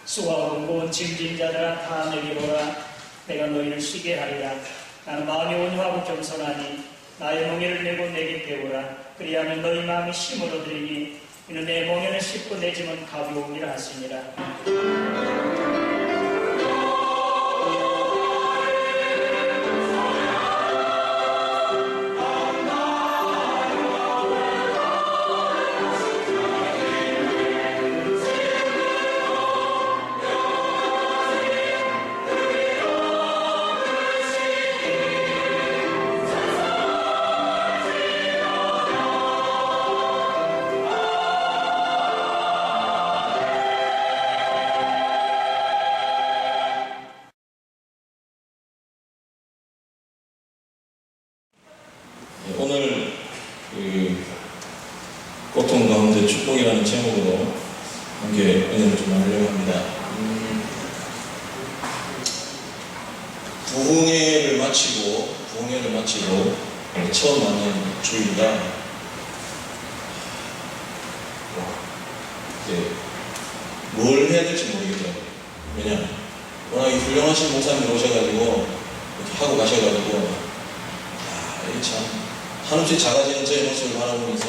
수고하고 무거운 짐진 자들아 다 내게로 오라. 내가 너희를 쉬게 하리라. 나는 마음이 온유하고 겸손하니 나의 멍에를 메고 내게 배우라. 그리하면 너희 마음이 힘을 얻으리니 이는 내 멍에는 쉽고 내 짐은 가벼움이라 하시니라. 오늘 고통 가운데 축복이라는 제목으로 함께 은혜를 좀 나누려고 합니다. 부흥회를 마치고 처음 만난 주일이라 뭘 해야 될지 모르겠더라고요. 왜냐 워낙 훌륭하신 목사님 오셔가지고 이렇게 하고 가셔가지고 참 한없이 작아지는 저의 모습을 바라보면서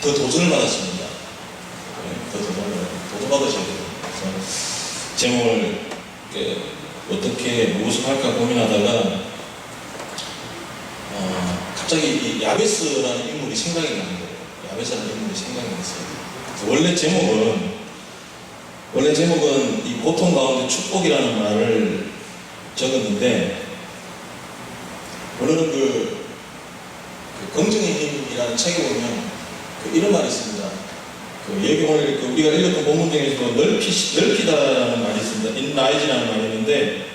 더 도전을 받았습니다. 더 도전 받으셔야 돼요. 그래서 제목을 어떻게 무엇을 할까 고민하다가 갑자기 이 야베스라는 인물이 생각이 나는 거예요. 야베스라는 인물이 생각이 났어요. 원래 제목은 이 고통 가운데 축복이라는 말을 적었는데 원래는 그 긍정의 힘이라는 책에 보면 이런 말이 있습니다. 여기 오늘 우리가 읽었던 본문 중에서도 넓히다라는 말이 있습니다. enlarge라는 말이 있는데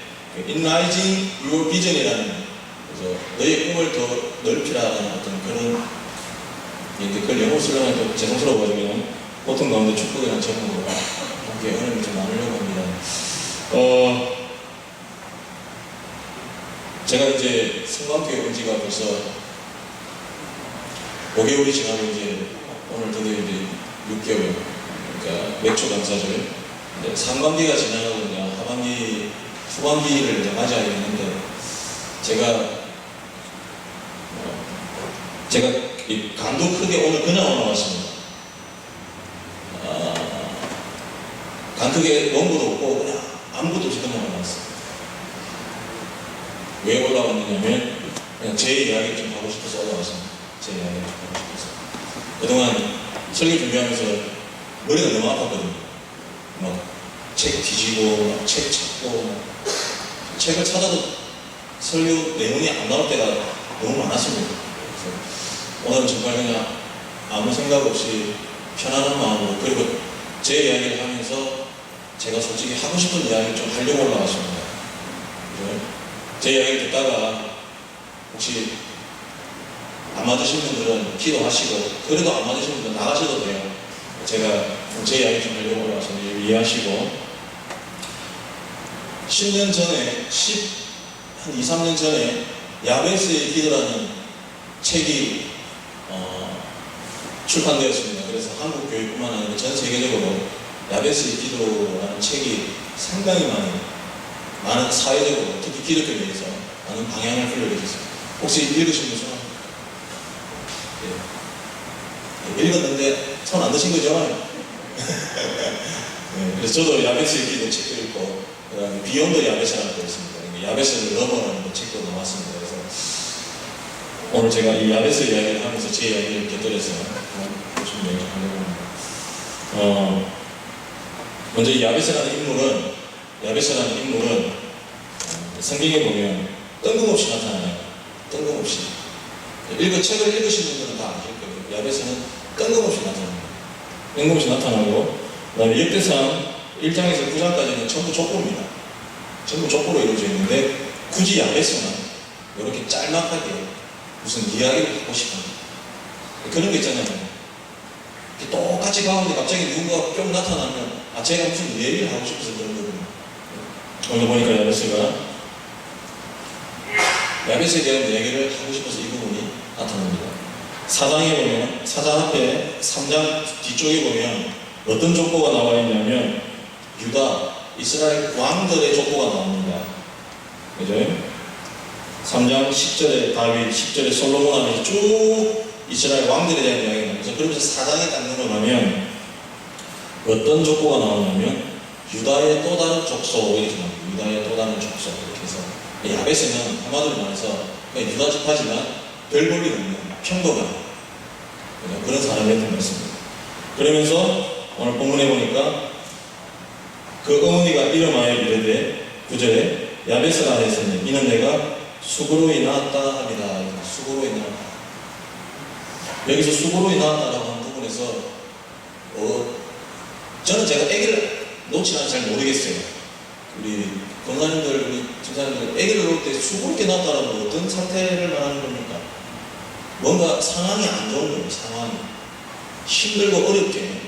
enlarging your vision이라는, 그래서 너의 꿈을 더 넓히라는 어떤 그런, 그걸 영어로 쓰려면 또 죄송스러워가지고 고통 가운데 축복이라는 제목으로 함께 은혜를 좀 나누려고 합니다. 제가 이제 성광교회 온 지가 벌써 5개월이 지나고 이제 오늘 드디어 이제 6개월, 그러니까 맥주 감사절, 상반기가 지나가고 이제 하반기, 후반기를 이제 맞이하게 되는데 제가 이 간도 크게 오늘 그냥 올라왔습니다. 간 크게 원고도 없고 그냥 아무것도 없이 그냥 올라왔어요. 왜 올라왔느냐면 그냥 제 이야기를 좀 하고 싶어서 올라왔습니다. 제 이야기를 좀 하고 싶어서. 그동안 설교 준비하면서 머리가 너무 아팠거든요. 막 책 뒤지고 책 찾고 책을 찾아도 설교 내용이 안 나올 때가 너무 많았습니다. 그래서 오늘은 정말 그냥 아무 생각 없이 편안한 마음으로, 그리고 제 이야기를 하면서 제가 솔직히 하고 싶은 이야기를 좀 하려고 올라왔습니다. 제 이야기를 듣다가 혹시 안 맞으신 분들은 기도하시고, 그래도 안 맞으신 분들은 나가셔도 돼요. 제가 제 이야기 좀 하려고 올라와서 이해하시고, 10년 전에, 한 2, 3년 전에 야베스의 기도라는 책이 출판되었습니다. 그래서 한국 교회뿐만 아니라 전 세계적으로 야베스의 기도라는 책이 상당히 많은 사회적으로, 특히 기독교에 대해서 많은 방향을 흘려주셨어요. 혹시 읽으신 분은? 네. 읽었는데 손 안 드신 거죠? 네, 그래서 저도 야베스의 기도 책도 읽고, 그 다음에 비욘드 야베스라는 거 있습니다. 야베스를 넘어라는 책도 나왔습니다. 그래서 오늘 제가 이 야베스 이야기를 하면서 제 이야기를 곁들여서 보시면 얘기하려고 합니다. 먼저 이 야베스라는 인물은 성경에 보면 뜬금없이 나타나요. 뜬금없이. 책을 읽으신 분들은 다 아실 거예요. 야베스는 뜬금없이 나타납니다. 뜬금없이 나타나고, 그 다음에 역대상 1장에서 9장까지는 전부 족보입니다. 전부 족보로 이루어져 있는데, 굳이 야베스는 이렇게 짤막하게 무슨 이야기를 하고 싶은 그런 거 있잖아요. 똑같이 가는데 갑자기 누군가 뿅 나타나면 제가 무슨 얘기를 하고 싶어서 그런 거거든요. 오늘 보니까 야베스에 대한 얘기를 하고 싶어서 이 부분이 나타납니다. 사장 앞에 3장 뒤쪽에 보면 어떤 족보가 나와 있냐면 유다, 이스라엘 왕들의 족보가 나옵니다. 그죠? 3장 10절에 다윗, 10절에 솔로몬 하면서 쭉 이스라엘 왕들에 대한 이야기가 나오면서 그러면서 4장에 딱 넘어가면 어떤 족보가 나오냐면 유다의 또 다른 족속 이렇게 나옵니다. 유다의 또 다른 족속 이렇게 해서 야벳에는 한마디로 말해서 유다 지파지만 별 볼일 없는 평범한 그런 사람이었던 것 같습니다. 그러면서 오늘 본문에 보니까 그 어머니가 이름하여 이르되 9절에 야벳을 아내였으니 이는 내가 수고로이 낳았다 합니다. 수고로이 낳았다. 여기서 수고로이 낳았다라고 하는 부분에서 저는 제가 아기를 놓치는지 잘 모르겠어요. 우리 권사님들, 우리 집사님들 아기를 놓을 때 수고롭게 낳았다라는 건 어떤 사태를 말하는 겁니까? 뭔가 상황이 안 좋은 거예요. 상황이 힘들고 어렵게.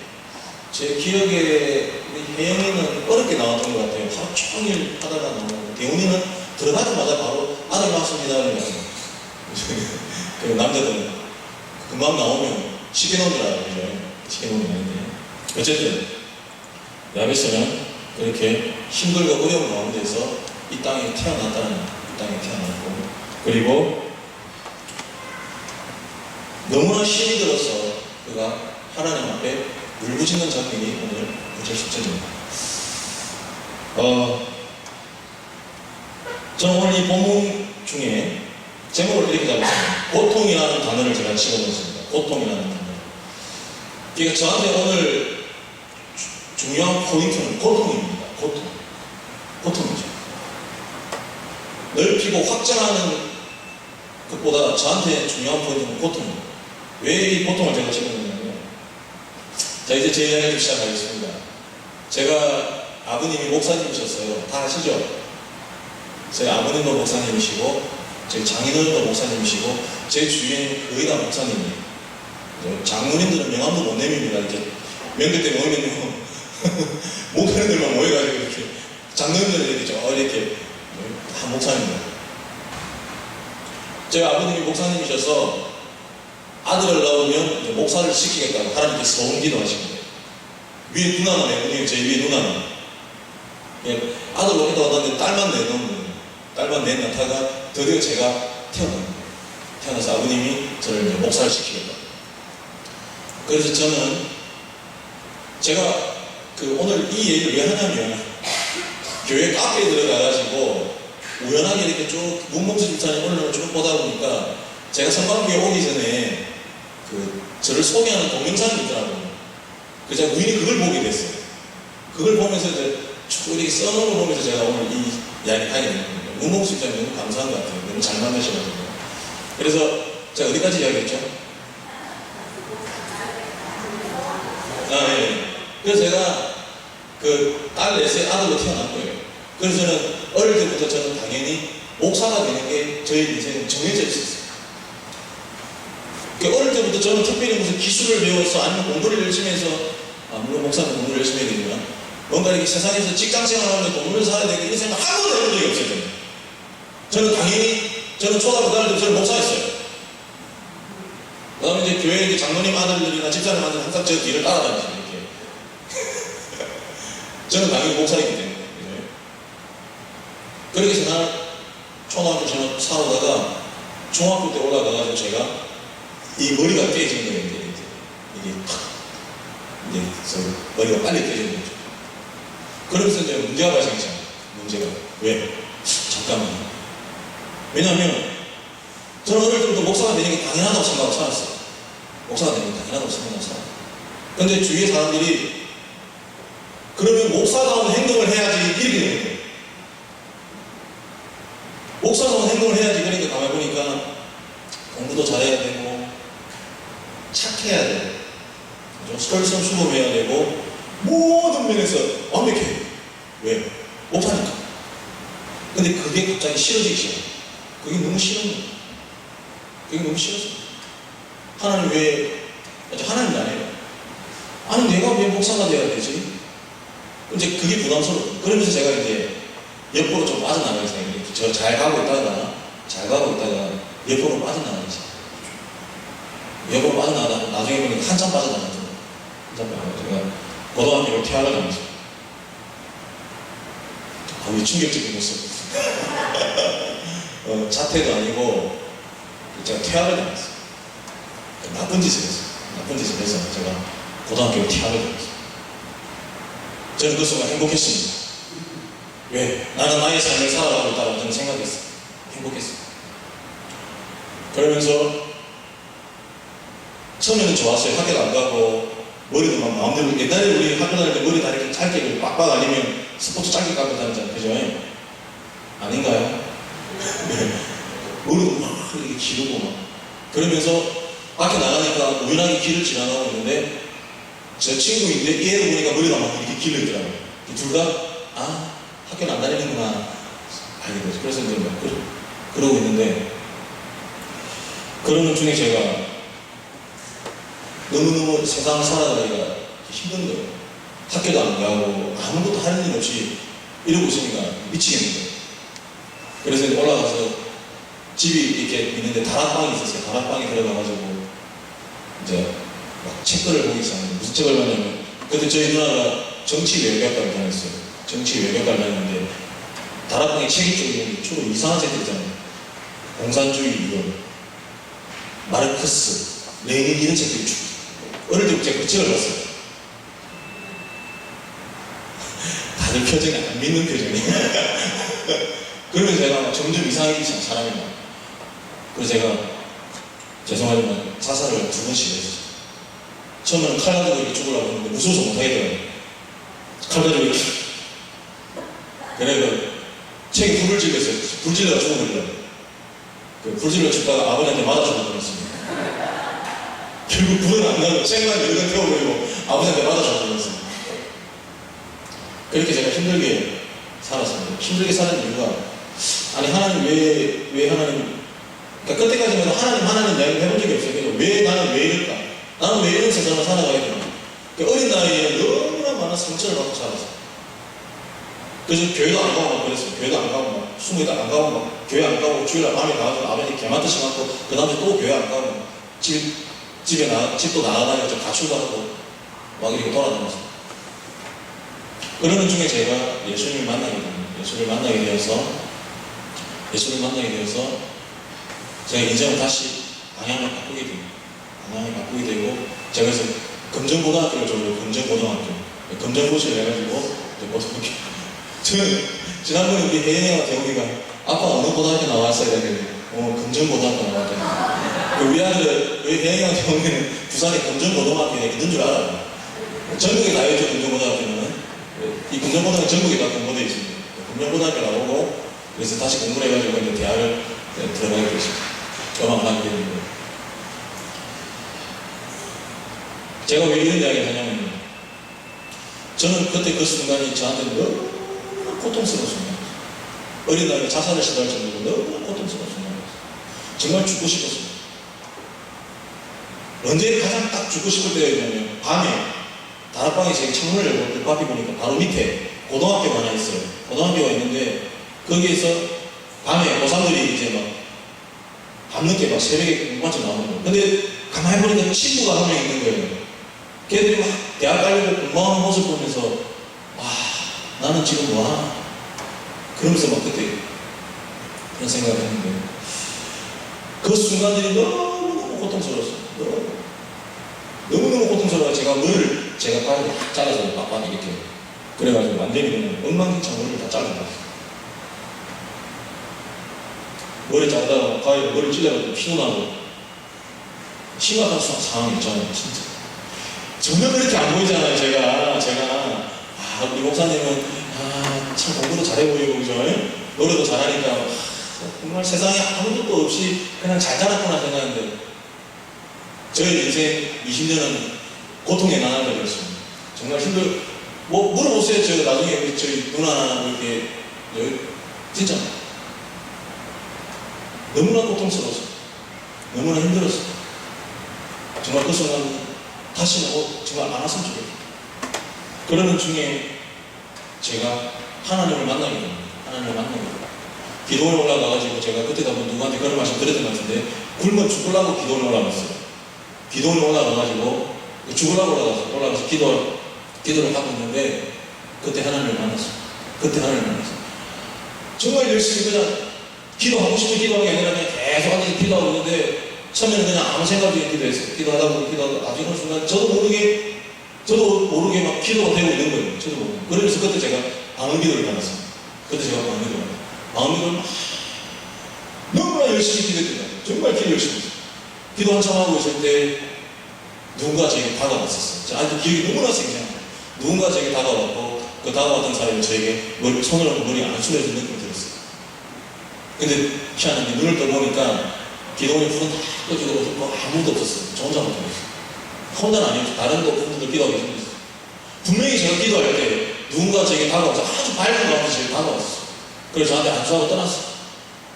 제 기억에 우리 혜영이는 어렵게 나왔던 것 같아요. 하루 종일 하다가 나오고 대훈이는 들어가자마자 바로 아들 낳았습니다. 그 남자들은 금방 나오면 쉽게 놓은 줄 알아요. 쉽게 놓은 게 아닌데 어쨌든 야벳은 그렇게 힘들고 어려운 가운데서 이 땅에 태어났다는 이 땅에 태어났고 그리고 너무나 힘이 들어서 그가 하나님 앞에 울부짖는 장면이 오늘 9절 10절입니다. 저는 오늘 이 본문 중에 제목을 이렇게 잡았습니다. 고통이라는 단어를 제가 집어넣었습니다. 고통이라는 단어. 그러니까 저한테 오늘 중요한 포인트는 고통입니다. 고통이죠. 넓히고 확장하는 것보다 저한테 중요한 포인트는 고통입니다. 왜 이 고통을 제가 집어넣냐면, 자, 이제 제 이야기를 시작하겠습니다. 제가 아버님이 목사님이셨어요. 다 아시죠? 제 아버님도 목사님이시고, 제 장인어른도 목사님이시고, 제 주위에는 거의 다 목사님이에요. 장모님들은 명함도 못 내밉니다. 이렇게 명절 때 모이면 목사님들만 모여가지고 이렇게 장로님들 이렇게 다 목사님들. 제 아버님이 목사님이셔서 아들을 낳으면 이제 목사를 시키겠다고 하나님께서 소원기도 하신 거예요. 위에 누나만 내보내요. 제 위에 누나만. 예, 아들 놓겠다고 하는데 딸만 내놓은 거예요. 딸만 내놓다가 드디어 제가 태어난 거예요. 태어나서 아버님이 저를 이제 목사를 시키겠다. 그래서 저는 제가 오늘 이 얘기를 왜 하냐면 교회 카페에 들어가가지고 우연하게 이렇게 쭉 문봉수 집사님 언론을 쭉 보다 보니까 제가 성광교회 오기 전에 저를 소개하는 동영상이 있더라고요. 그래서 제가 우연히 그걸 보게 됐어요. 그걸 보면서 이제 쭉 이렇게 써놓은 걸 보면서 제가 오늘 이 이야기 하게 된 겁니다. 문봉수 집사님 너무 감사한 것 같아요. 너무 잘 만나셔가지고. 그래서 제가 어디까지 이야기했죠? 예. 그래서 제가 딸 넷의 아들로 태어난 거예요. 그래서 저는 어릴 때부터 저는 당연히 목사가 되는 게 저의 인생은 정해져 있었어요. 어릴 때부터 저는 특별히 무슨 기술을 배워서 아니면 공부를 열심히 해서, 물론 목사는 공부를 열심히 해야 되지만, 뭔가 이렇게 세상에서 직장 생활하면서 돈을 살아야 되고 이런 생각 한 번도 해본 적이 없어요. 저는 당연히, 저는 초등학교 다닐 때 저는 목사였어요. 그 다음에 이제 교회 장로님 아들들이나 집사님 아들들 항상 저 뒤를 따라다니죠. 이렇게. 저는 당연히 목사이기 때문에. 그렇게 해서 날 초등학교 저는 살아오다가 중학교 때 올라가가지고 제가 이 머리가 깨진 거예요. 이게 탁. 머리가 빨리 깨지는 거죠. 그러면서 이제 문제가 발생했잖아요. 문제가. 왜? 잠깐만요. 왜냐하면 저는 어릴 때부터 목사가 되는 게 당연하다고 생각하고 살았어요. 목사가 되는 게 당연하다고 생각하고 살았어요. 근데 주위의 사람들이 그러면 목사다운 행동을 해야지 이렇게 되는 거예요. 목사다운 행동을 해야지. 그러니까 가만히 보니까 공부도 잘해야 되고 착해야 되고 설성수범해야 되고 모든 면에서 완벽해요. 왜? 목사니까. 근데 그게 갑자기 싫어지기 시작해요. 그게 너무 싫은 거예요. 그게 너무 싫었어요. 하나님 왜, 하나님이 아니에요. 아니 내가 왜 목사가 돼야 되지? 이제 그게 부담스러워요. 그러면서 제가 이제 옆으로 좀 빠져나가기 생각해요. 저 잘 가고 있다가 옆으로 빠져나가기 생각해요. 옆으로 빠져나가다 나중에 보니까 한참 빠져나갔죠. 제가 고등학교로 퇴학을 하면서 거의 충격적인 모습. 자퇴도 아니고 제가 퇴학을 당했어요. 나쁜 짓을 했어요. 나쁜 짓을 해서 제가 고등학교 퇴학을 당했어요. 저는 그 순간 행복했습니다. 왜? 나는 나의 삶을 살아가고 있다고 저는 생각했어요. 행복했어요. 그러면서 처음에는 좋았어요. 학교도 안 가고 머리도 막 마음대로. 옛날에 우리 학교 다닐 때 머리 다 이렇게 짧게 빡빡 아니면 스포츠 짧게 감고 다니잖아요. 그죠? 아닌가요? 네. 머리도 막 이렇게 기르고 막. 그러면서 밖에 나가니까 우연하게 길을 지나가고 있는데 제 친구인데 얘를 보니까 머리가 막 이렇게 길어있더라고요. 둘 다 아, 학교는 안 다니는구나 알게 됐어요. 그래서 이제 막 그러고 있는데 그러는 중에 제가 너무너무 세상 살아가기가 힘든 거예요. 학교도 안 가고 아무것도 하는 일 없이 이러고 있으니까 미치겠는 거예요. 그래서 이제 올라가서 집이 이렇게 있는데 다락방이 있었어요. 다락방에 들어가가지고 이제 막 책들을 보기 시작했는데 무슨 책을 봤냐면 그때 저희 누나가 정치 외교학과를 다녔어요. 정치 외교학과를 다녔는데 다락방에 책이 좀 있는데 주로 이상한 책들 있잖아요. 공산주의 이론, 마르크스, 레닌 이런 책들이 쭉 어릴 때부터 제가 그 책을 봤어요. 다들 표정이 안 믿는 표정이에요. 그러면 제가 점점 이상해지기 시작한 사람이다. 그래서 제가 죄송하지만 자살을 2번씩 했어요. 처음에는 칼 가지고 이렇게 죽으려고 했는데 무서워서 못하겠더라고요. 칼 가지고 이렇게. 그래서 책에 불을 질렀어요. 불 질러가 죽어버리더라고요. 그 불 질러 죽다가 아버지한테 맞아 죽어버렸습니다. 결국 불은 안 나고 책만 여러 개 태워버리고 아버지한테 맞아 죽어버렸습니다. 그렇게 제가 힘들게 살았습니다. 힘들게 사는 이유가 아니 하나님 왜 하나님 그러니까 그때까지는 하나님 이야기를 해본 적이 없어요. 그래서 왜 나는 왜 이럴까? 나는 왜 이런 세상을 살아가야 되나? 그러니까 어린 나이에 너무나 많은 상처를 받고 살았어요. 그래서 교회도 안 가고 막 그랬어요. 교회도 안 가고 막 숨에도 안 가고 막 교회 안 가고 주일날 밤에 가가지고 아버지 개만듯이 맞고 그 다음에 또 교회 안 가고 집도 나가다니까 좀 가출도 하고 막 이렇게 돌아다녔어요. 그러는 중에 제가 예수님을 만나게 됩니다. 예수를 만나게 되어서 제가 인생을 다시 방향을 바꾸게 됩니다. 방향을 바꾸게 되고 제가 그래서 금정고등학교를 졸업해요. 금정고시를 해가지고 고등학교 저는 지난번에 우리 혜연이와 대웅이가 아빠 어느 고등학교 나왔어야 되는데 금정고등학교 나왔대요. 우리 아들 우리 혜연이와 대웅이는 부산에 금정고등학교에 있는 줄 알아요. 전국에 다 있죠. 금정고등학교는 이 금정고등학교 전국에 다 공부되어 있습니다. 금정고등학교 나오고 그래서 다시 공부를 해가지고 이제 대학을 들어가게 됐습니다. 음악을 하게 됐는데 제가 왜 이런 이야기를 하냐면 저는 그때 그 순간이 저한테 너무 고통스러운 순간이었어요. 어린 나이에 자살을 시도할 정도로 너무 고통스러운 순간이었어요. 정말 죽고 싶었어요. 언제 가장 딱 죽고 싶을 때였냐면 밤에 다락방에 제가 창문을 열고 그 앞에 보니까 바로 밑에 고등학교가 하나 있어요. 고등학교가 있는데 거기에서 밤에 고3들이 이제 막 밤늦게 막 새벽에 공부한테 나오는 거예요. 근데 가만히 보니까 친구가 한 명 있는 거예요. 걔들이 막 대학 가려고 공부하는 모습 보면서 와 나는 지금 뭐하나 그러면서 막 그때 그런 생각을 했는데 그 순간들이 너무너무 고통스러웠어요. 너무너무 고통스러워서 제가 빨리 잘라서 빡빡 이렇게 그래가지고 안 되면 엉망진창 머리를 다 잘라버렸어요. 머리 자르다가 가위로 머리 찔러가지고 피도 나고 심각한 상황이 있잖아요. 진짜 전혀 그렇게 안 보이잖아요. 제가 우리 목사님은 참 공부도 잘해 보이고 그죠? 노래도 잘하니까 정말 세상에 아무것도 없이 그냥 잘 자랐구나 생각했는데 저희 인생 20년은 고통의 나날들이었습니다. 정말 물어보세요. 제가 나중에 저희 누나나 이렇게 진짜 너무나 고통스러웠어요. 너무나 힘들었어요. 정말 그 순간 다시는 정말 안 왔으면 좋겠어요. 그러는 중에 제가 하나님을 만나게 됩니다. 기도원에 올라가가지고 제가 그때도 한번 누구한테 그런 말씀 드렸던 것 같은데 굶어 죽으려고 기도원에 올라갔어요. 기도원에 올라가가지고 죽으려고 올라가서 기도를 하고 있는데 그때 하나님을 만났어요. 정말 열심히 그냥 기도하고 싶은 기도하는 게 아니라 그냥 계속 앉아서 기도하고 있는데 처음에는 그냥 아무 생각 없이 기도했어요. 기도하다 보면 기도하다 나중에 어느 순간 저도 모르게 막 기도가 되고 있는 거예요. 저도 모르게. 그러면서 그때 제가 방언기도를 받았어요. 그때 제가 방언기도를 받았어요. 방언기도를 막 너무나 열심히 기도했던 거예요. 정말 기도 열심히 했어요. 기도 한참 하고 있을 때 누군가 제게 다가왔었어요. 저 아직도 기억이 너무나 생생해요. 누군가 제게 다가왔고 그 다가왔던 사람이 저에게 손으로 머리 안수해준 느낌이 들었어요. 근데 희한한 게 눈을 떠보니까 기도원이 불은 다 꺼지고 어둡고 아무도 없었어요. 저 혼자만 있었어요. 혼자는 아니었죠. 다른 분들도 기도하고 계셨어요. 분명히 제가 기도할 때 누군가 제게 다가와서 아주 밝은 가운데 제게 다가왔어요. 그래서 저한테 안수하고 떠났어요.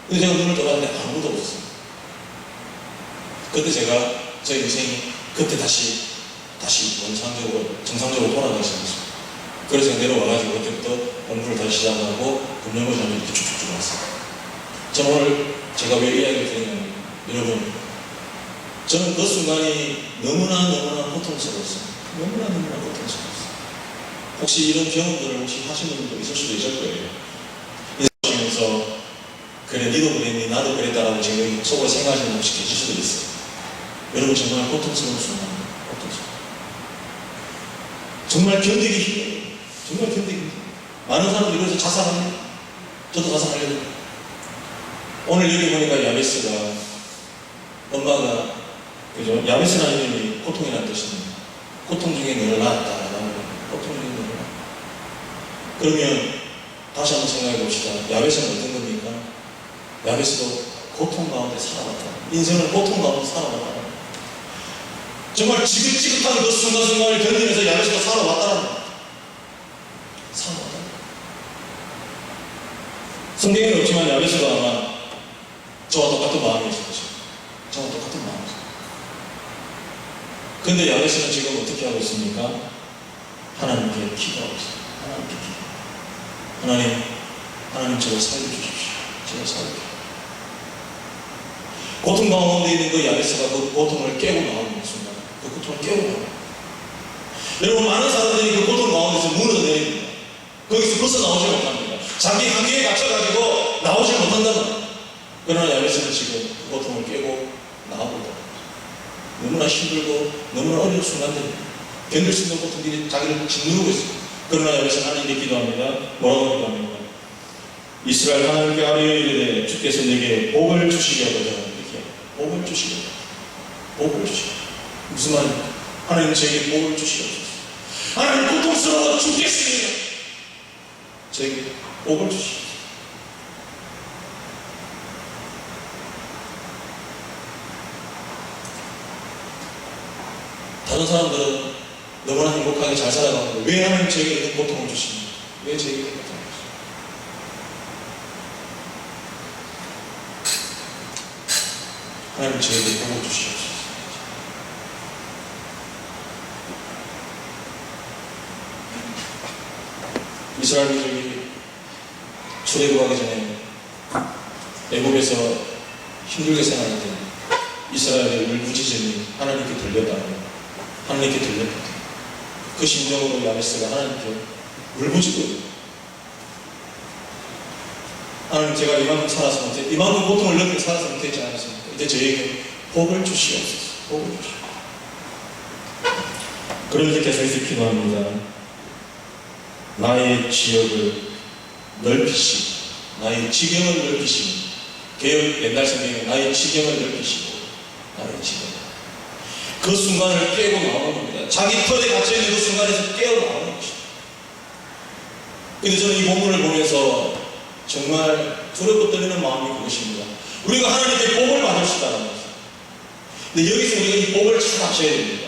근데 제가 눈을 떠봤는데 아무도 없었어요. 그때 제가 제 인생이 그때 다시 정상적으로 돌아가신 거죠. 그래서 제가 내려와가지고 그때부터 공부를 다시 시작하고 금년고시를 이렇게 쭉쭉 왔어요. 저는 오늘 제가 왜 이야기를 드리냐면 여러분, 저는 그 순간이 너무나 고통스러웠어요. 너무나 고통스러웠어요. 혹시 이런 경험들을 혹시 하신 분들도 있을 수도 있을 거예요. 인생하시면서 그래 니도 그랬니 나도 그랬다라고 지금 속으로 생각하시는 분 혹시 계실 수도 있어요. 여러분 정말 고통스러운 순간입니다. 정말 견디기 힘들어요. 정말 견디기 힘들어요. 많은 사람들이 그래서 자살합니다. 저도 자살하려고. 오늘 여기 보니까 야베스가 엄마가 그죠? 야베스라는 이름이 고통이라는 뜻입니다. 고통 중에 너를 낳았다라는 고통 중에 너를 낳았다. 그러면 다시 한번 생각해 봅시다. 야베스는 어떤 겁니까? 야베스도 고통 가운데 살아왔다. 인생을 고통 가운데 살아왔다. 정말 지긋지긋한 그 순간순간을 견디면서 야베스가 살아왔다는 거예요. 살아왔다. 성경에는 없지만 야베스가 아마 저와 똑같은 마음이었을 것이에요. 저와 똑같은 마음이었어요. 근데 야베스는 지금 어떻게 하고 있습니까? 하나님께 기도하고 있어요. 하나님께 기도. 하나님 저를 살려주십시오. 저를 살려주십시오. 고통 가운데 있는 그 야베스가 그 고통을 깨고 나오는 순간, 그 고통을 깨고 나옵니다. 여러분, 많은 사람들이 그 고통 가운데서 무너져 내립니다. 거기서 벗어나오지 못합니다. 자기 한계에 갇혀가지고 나오지 못한다는 거예요. 그러나 야베스는 지금 그 고통을 깨고 나오고 있다. 너무나 힘들고 너무나 어려운 순간들입니다. 견딜 수 있는 고통들이 자기를 짓누르고 있습니다. 그러나 야베스는 하나님께 기도합니다. 뭐라고 기도합니까? 이스라엘 하나님께 아뢰어 이르되 주께서 내게 복을 주시려거든. 이렇게 복을 주시려거든. 복을 주시려거든. 무슨 말입니까? 하나님 저에게 복을 주시옵소서. 하나님 고통스러워 죽겠습니다. 저에게 복을 주시옵소서. 다른 사람들은 너무나 행복하게 잘 살아가는데 왜 하나님 저에게 이런 고통을 주십니까? 왜 저에게 이런 고통을 주십니까? 하나님 저에게 복을 주시옵소서. 이스라엘 민족이 출애굽하기 전에 애굽에서 힘들게 생활할 때 이스라엘의 울부짖음이 하나님께 들렸다는 거예요. 하나님께 들렸다. 그 심정으로 야베스가 하나님께 울부짖고 있어요. 하나님 제가 이만큼 살아서 못해, 이만큼 고통을 느끼고 살아서 못했지 않았습니까? 이제 저에게 복을 주시옵소서. 복을 주시옵소서. 그러면서 계속 기도합니다. 나의 지역을 넓히시고 나의 지경을 넓히시고 개혁 옛날 성경에 나의 지경을 넓히시고 나의 지경 그 순간을 깨고 나오는 겁니다. 자기 털에 갇혀있는 그 순간에서 깨어 나오는 것입니다. 근데 저는 이 본문을 보면서 정말 두렵고 떨리는 마음이 그것입니다. 우리가 하나님께 복을 받을 수 있다는 것입니다. 근데 여기서 우리가 이 복을 찾아셔야 됩니다.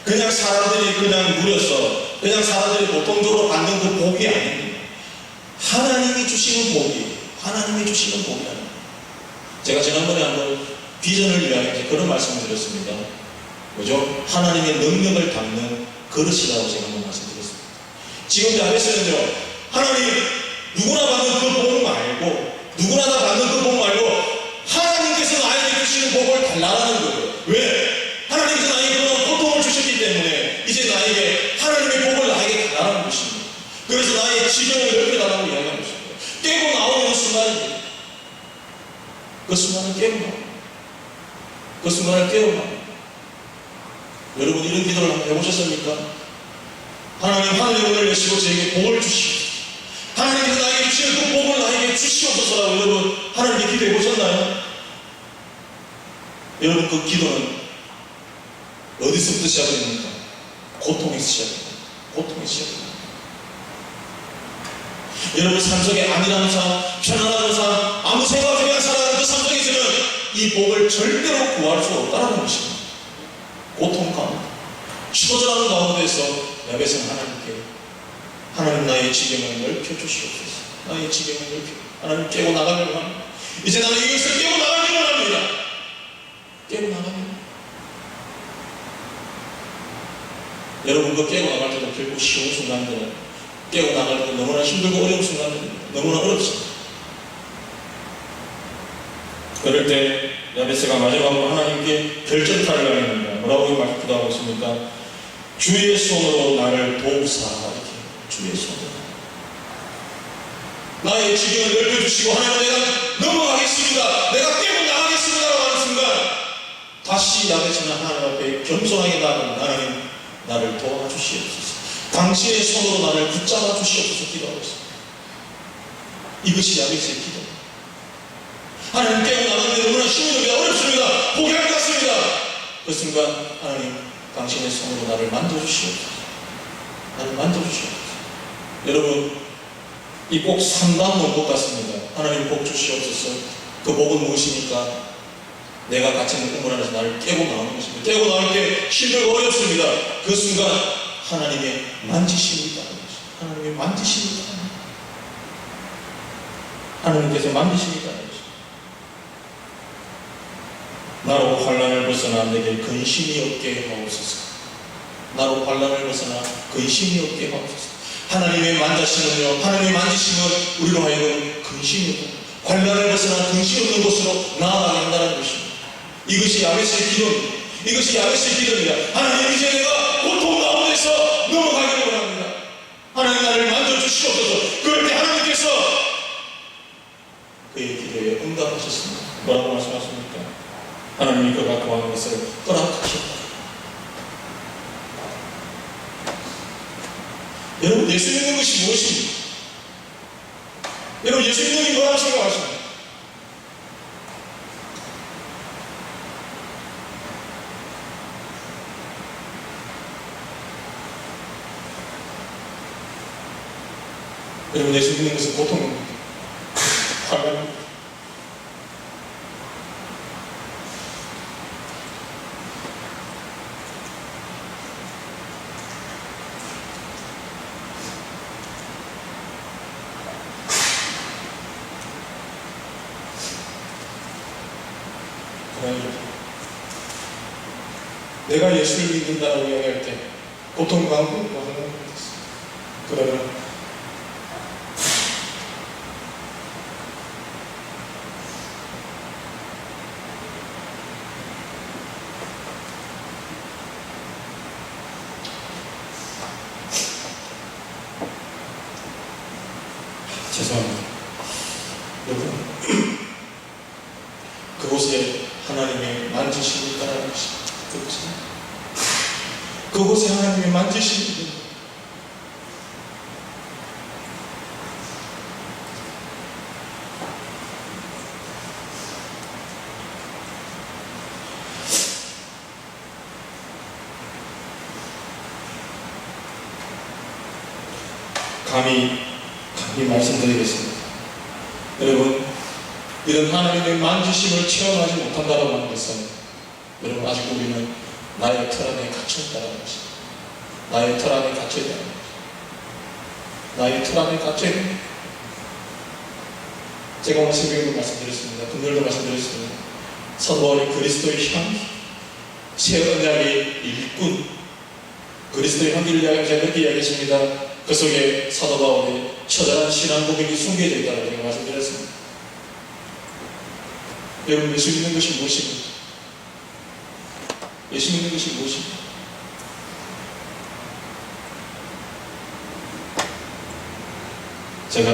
그냥 사람들이 그냥 누려서 그냥 사람들이 보통적으로 받는 그 복이 아닙니다. 하나님이 주시는 복이에요. 하나님이 주시는 복이 아닙니다. 제가 지난번에 한번 비전을 위하여 그런 말씀을 드렸습니다. 뭐죠? 하나님의 능력을 담는 그릇이라고 제가 한번 말씀드렸습니다. 지금 야베스는요, 하나님 누구나 받는 그 복 말고, 누구나 다 받는 그 복 말고, 하나님께서 나에게 주시는 복을 달라라는 거예요. 왜? 하나님께서 나에게 그런 고통을 주셨기 때문에, 이제 나에게 하나님의 복을 나에게 달라는 것입니다. 그래서 나의 지경을 넓혀달라고 이야기하는 것입니다. 깨고 나오는 순간입니다. 그 순간을 깨고 나옵니다. 그 순간을 깨고 나옵니다. 여러분 이런 기도를 한번 해보셨습니까? 하나님 하늘의 문을 여시고 저에게 복을 주시옵소서. 하나님께서 나에게 주시는 그 복을 나에게 주시옵소서라고 여러분 하나님께 기도해 보셨나요? 여러분 그 기도는 어디서부터 시작됩니까? 고통에서 시작됩니다. 고통에서 시작됩니다. 여러분 삶 속에 안일한 삶, 편안한 삶, 아무 생각 없이 그냥 살아가는 그 삶 속에서는 이 복을 절대로 구할 수 없다는 것입니다. 고통 가운데, 처절한 가운데서 야베스는 하나님께 하나님 나의 지경을 넓혀주시옵소서. 나의 지경을 넓혀 하나님 깨고 나가려고 합니다. 이제 나는 이것을 깨고 나가기로 합니다. 깨고 나가면 여러분 그 깨고 나갈 때도 결국 쉬운 순간들은 깨고 나갈 때 너무나 힘들고 어려운 순간들입니다. 너무나 어렵습니다. 그럴 때 야베스가 마지막으로 하나님께 결정타를 하였습니다. 뭐라고 기도하고 있습니까? 주의 손으로 나를 도우사. 이렇게 주의 손으로 나의 지경을 넓혀주시고 하나님 내가 넘어가겠습니다. 내가 깨고 나가겠습니다 라고 하는 순간 다시 야베스는 하나님 앞에 겸손하게 나아가는 하나님 나를 도와주시옵소서. 당신의 손으로 나를 붙잡아 주시옵소서 기도하고 있습니다. 이것이 야베스의 기도입니다. 하나님 깨고 나가는데 너무나 힘이 듭니다. 어렵습니다. 포기할 것 같습니다. 그 순간 하나님 당신의 손으로 나를 만져주시옵소서. 나를 만져주시옵소서. 여러분 이 꼭 3단 원복 같습니다. 하나님 복 주시옵소서. 그 복은 무엇입니까? 내가 갇힌 꿈을 안에서 나를 깨고 나오는 것입니다. 깨고 나올 때 힘들고 어렵습니다. 그 순간 하나님의 만지심이 있다는 것입니다. 하나님의 만지심이 있다는 것입니다. 하나님께서 만지심이 있다는 것입니다. 나로 환난을 벗어나 내게 근심이 없게 하옵소서. 나로 환난을 벗어나 근심이 없게 하옵소서. 하나님의 만지심은요, 하나님의 만지심은 우리로 하여금 근심이 없다. 환난을 벗어나 근심 없는 곳으로 나아가게 한다는 것입니다. 이것이 야베스의 기도입니다. 이것이 야베스의 기도입니다. 하나님 이제 내가 고통 가운데서 넘어가기를 원합니다. 하나님 나를 만져주시옵소서. 그럴 때 하나님께서 그의 기도에 응답하셨습니다. 뭐라고 말씀하십니까? 하나님이 그가 구하는 것을 허락하셨다. 여러분 예수 믿는 것이 무엇입니까? 여러분 예수 믿는 게 뭐라고 생각하십니까? 여러분 예수 믿는 것은 고통입니다. 환난입니다. 내가 예수를 믿는다고 이야기할 때 고통과 함께 환난을 받았습니다. 그러면 죄송합니다. 여러분 그곳에 하나님의 만지심이 있다는 것입니다. 그곳에 하나님의 만지심이 있습니다. 감히 말씀드리겠습니다. 여러분 이런 하나님의 만지심을 체험하지 못한다고 하는 것은 여러분 아직 우리는 나의 틀 안에 갇혀있다는 것입니다. 나의 틀 안에 갇혀있다는 것입니다. 나의 틀 안에 갇혀있는 제가 오늘 새벽에도 말씀드렸습니다. 금요일도 말씀드렸습니다. 선보원이 그리스도의 향기, 새 언약의 일꾼, 그리스도의 향기를 이야기하면서 이렇게 이야기했습니다. 그 속에 사도 바울의 처절한 신앙 고백이 숨겨져 있다고 제가 말씀드렸습니다. 여러분 예수 믿는 것이 무엇입니까? 예수 믿는 것이 무엇입니까? 제가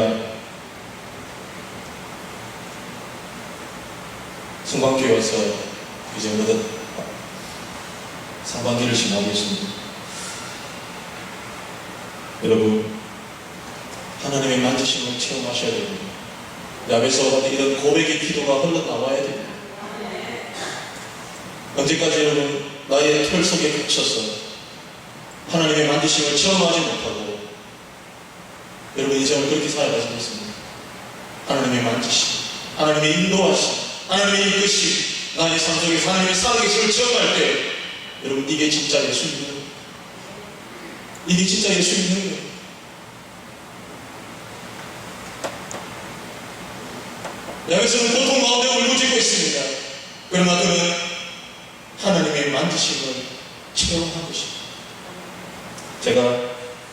성광교회 와서 이제 어느덧 상반기를 지나고 있습니다. 여러분, 하나님의 만지심을 체험하셔야 됩니다. 야베스와 같은 이런 고백의 기도가 흘러나와야 됩니다. 언제까지 여러분 나의 털 속에 갇혀서 하나님의 만지심을 체험하지 못하고 여러분 인생을 그렇게 살아가시겠습니까? 하나님의 만지심, 하나님의 인도하심, 하나님의 이끄심, 나의 삶 속에서 하나님의 살아계심을 체험할 때 여러분 이게 진짜 예수 믿는 거예요. 이게 진짜 예수 믿는 거예요. 야베스는 고통 가운데 울부짖고 있습니다. 그러나 그는 하나님의 만지심을 체험한 것입니다. 제가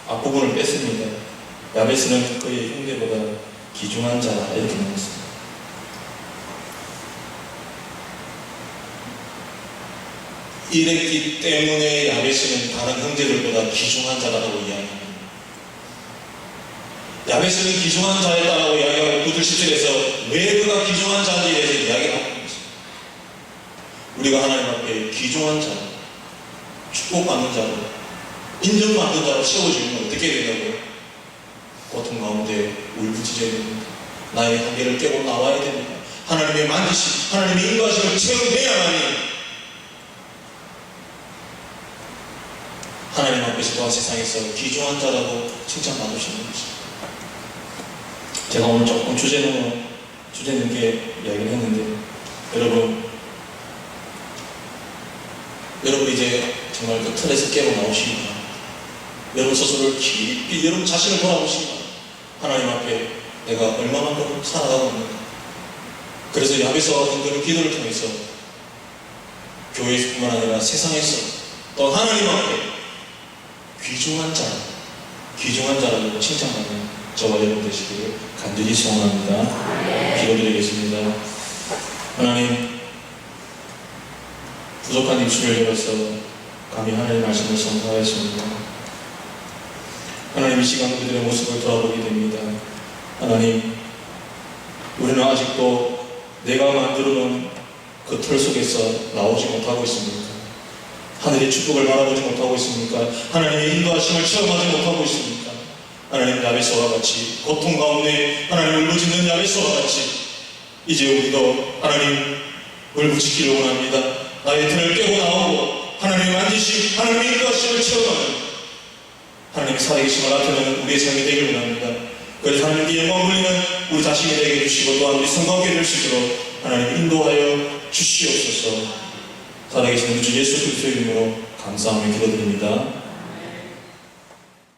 앞부분을 뺐습니다. 야베스는 그의 형제보다 귀중한 자라 이렇게 나왔습니다. 이랬기 때문에 야베스는 다른 형제들보다 귀중한 자라고 이야기합니다. 야베스는 귀중한 자였다라고 이야기하고 9절 10절에서 왜 그가 귀중한 자인지에 대해서 이야기를 하고 있습니다. 우리가 하나님 앞에 귀중한 자, 축복받는 자로, 인정받는 자로 세워지면 어떻게 되냐고요? 고통 가운데 울부짖어야 됩니다. 나의 한계를 깨고 나와야 됩니다. 하나님의 만지심, 하나님의 인도하심을 체험해야만이 하나님 앞에서 또한 세상에서 귀중한 자라고 칭찬받을 수 있는 것입니다. 제가 오늘 조금 주제 넘게 이야기를 했는데 여러분 이제 정말 그 틀에서 깨고 나오시기 바랍니다. 여러분 스스로를 깊이 여러분 자신을 돌아보시기 바랍니다. 하나님 앞에 내가 얼마만큼 살아가고 있는가. 그래서 야베스와 같은 그런 기도를 통해서 교회에서뿐만 아니라 세상에서 또 하나님 앞에 귀중한 자라고 칭찬받는 저와 여러분 되시기를 간절히 소원합니다. 기도드리겠습니다. 하나님, 부족한 입술을 열어서 감히 하나님의 말씀을 선포하였습니다. 하나님, 이 시간 그들의 모습을 돌아보게 됩니다. 하나님, 우리는 아직도 내가 만들어놓은 그 틀 속에서 나오지 못하고 있습니까? 하늘의 축복을 바라보지 못하고 있습니까? 하나님의 인도하심을 체험하지 못하고 있습니까? 하나님, 야베스와 같이 고통 가운데 하나님을 울부짖는 야베스와 같이 이제 우리도 하나님 울부짖기를 원합니다. 나의 튼을 깨고 나오고 하나님의 만지심, 하나님의 인도하심을 체험하는 하나님의 살아계심을 나타내는 우리의 삶이 되기를 원합니다. 그래서 하나님께 영광 돌리는 우리 자신이 되게 해주시고 또한 우리 성공하게 될 수 있도록 하나님 인도하여 주시옵소서. 살아계시는 주 예수 그리스도의 이름으로 감사하며 기도드립니다.